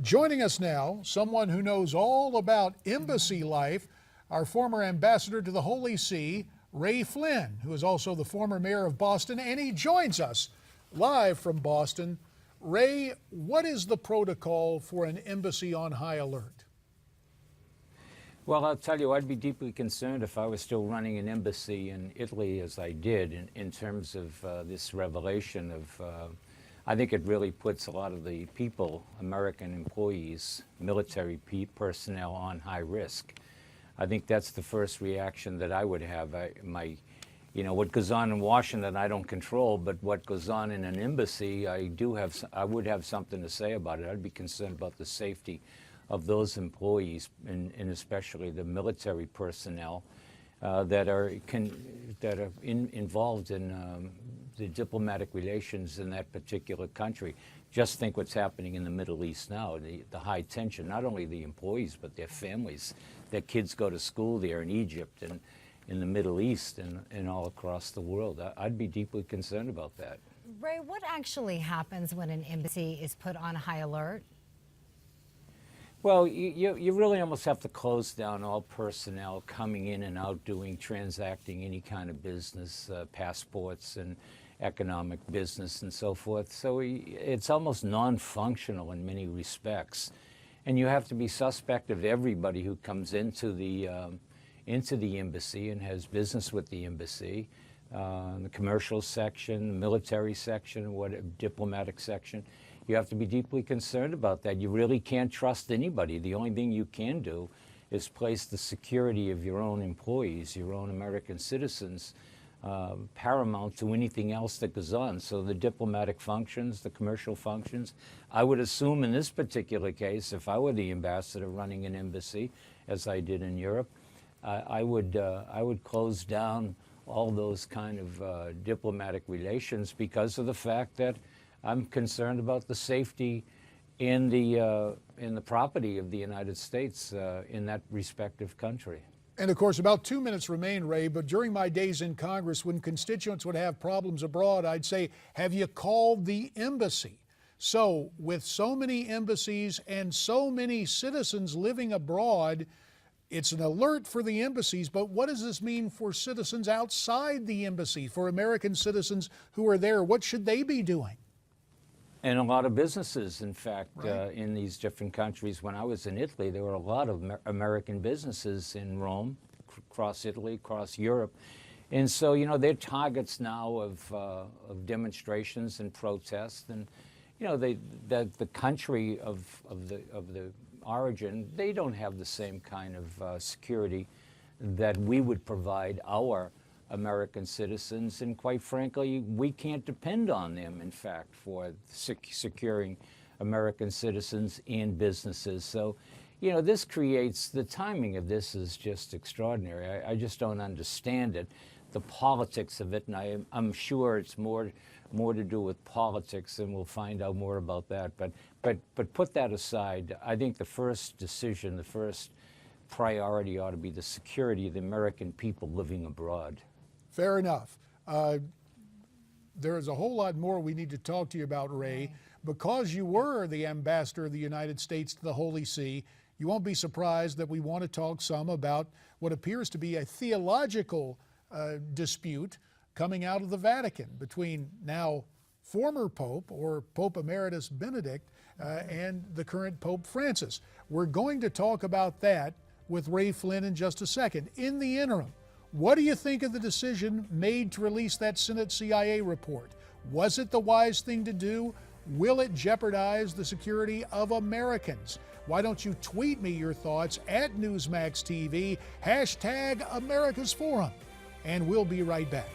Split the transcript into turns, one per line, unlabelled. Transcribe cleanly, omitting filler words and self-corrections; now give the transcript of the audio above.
Joining us now, someone who knows all about embassy life, our former ambassador to the Holy See, Ray Flynn, who is also the former mayor of Boston, and he joins us live from Boston. Ray, what is the protocol for an embassy on high alert?
Well, I'll tell you, I'd be deeply concerned if I was still running an embassy in Italy as I did in terms of this revelation of, I think it really puts a lot of the people, American employees, military personnel on high risk. I think that's the first reaction that I would have. What goes on in Washington, I don't control, but what goes on in an embassy, I would have something to say about it. I'd be concerned about the safety of those employees, and especially the military personnel that are involved in the diplomatic relations in that particular country. Just think what's happening in the Middle East now, the high tension, not only the employees, but their families. Their kids go to school there in Egypt and in the Middle East and all across the world. I'd be deeply concerned about that.
Ray, what actually happens when an embassy is put on high alert?
Well, you really almost have to close down all personnel coming in and out, transacting any kind of business, passports and economic business and so forth. So it's almost non-functional in many respects. And you have to be suspect of everybody who comes into the embassy and has business with the embassy, the commercial section, the military section, diplomatic section. You have to be deeply concerned about that. You really can't trust anybody. The only thing you can do is place the security of your own employees, your own American citizens, paramount to anything else that goes on. So the diplomatic functions, the commercial functions, I would assume in this particular case, if I were the ambassador running an embassy, as I did in Europe, I would close down all those kind of diplomatic relations because of the fact that I'm concerned about the safety in the property of the United States in that respective country.
And of course, about 2 minutes remain, Ray, but during my days in Congress, when constituents would have problems abroad, I'd say, have you called the embassy? So with so many embassies and so many citizens living abroad, it's an alert for the embassies, but what does this mean for citizens outside the embassy, for American citizens who are there? What should they be doing?
And a lot of businesses, in fact,
right.
In these different countries. When I was in Italy, there were a lot of American businesses in Rome, across Italy, across Europe. And so, they're targets now of demonstrations and protests. And, the country of the origin, they don't have the same kind of security that we would provide our American citizens, and quite frankly, we can't depend on them, in fact, for securing American citizens and businesses. So, this creates, the timing of this is just extraordinary. I just don't understand it, the politics of it, and I'm sure it's more to do with politics, and we'll find out more about that. But put that aside, I think the first decision, the first priority ought to be the security of the American people living abroad.
Fair enough. There is a whole lot more we need to talk to you about, Ray. Because you were the ambassador of the United States to the Holy See, you won't be surprised that we want to talk some about what appears to be a theological dispute coming out of the Vatican between now former Pope, or Pope Emeritus Benedict, and the current Pope Francis. We're going to talk about that with Ray Flynn in just a second. In the interim, what do you think of the decision made to release that Senate CIA report? Was it the wise thing to do? Will it jeopardize the security of Americans? Why don't you tweet me your thoughts at Newsmax TV, #America's Forum, and we'll be right back.